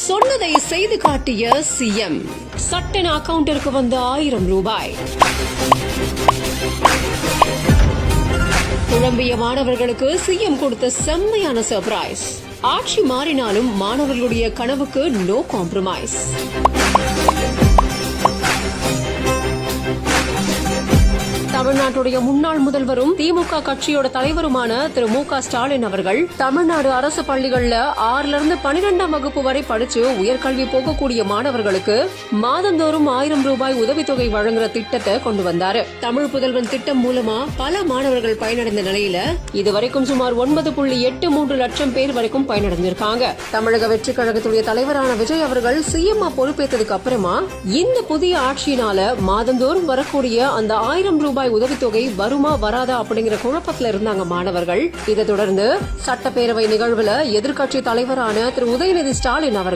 சொன்னதை செய்து காட்டிய சிஎம். சட்டென அக்கவுண்டிற்கு வந்த 1000 ரூபாய். குழம்பிய மாணவர்களுக்கு சிஎம் கொடுத்த செம்மையான சர்ப்ரைஸ். ஆட்சி மாறினாலும் மாணவர்களுடைய கனவுக்கு நோ காம்ப்ரமைஸ். தமிழ்நாட்டுடைய முன்னாள் முதல்வரும் திமுக கட்சியோட தலைவருமான திரு மு.க. ஸ்டாலின் அவர்கள் தமிழ்நாடு அரசு பள்ளிகள்ல 6லிருந்து 12ஆம் வகுப்பு வரை படிச்சு உயர்கல்வி போகக்கூடிய மாணவர்களுக்கு மாதந்தோறும் 1000 ரூபாய் உதவித்தொகை வழங்குற திட்டத்தை கொண்டு வந்தாரு. தமிழ் புதல்வன் திட்டம் மூலமா பல மாணவர்கள் பயனடைந்த நிலையில இதுவரைக்கும் சுமார் 9.83 லட்சம் பேர் வரைக்கும் பயனடைஞ்சிருக்காங்க. தமிழக வெற்றி கழகத்துடைய தலைவரான விஜய் அவர்கள் சிஎம் பொறுப்பேற்றதுக்கு அப்புறமா இந்த புதிய ஆட்சியினால மாதந்தோறும் வரக்கூடிய அந்த 1000 ரூபாய் உதவித்தொகை வருமா வராதா அப்படிங்கிற குழப்பத்தில் இருந்தாங்க மாணவர்கள். இதை தொடர்ந்து சட்டப்பேரவை நிகழ்வுல எதிர்க்கட்சி தலைவரான திரு உதயநிதி ஸ்டாலின் அவர்கள்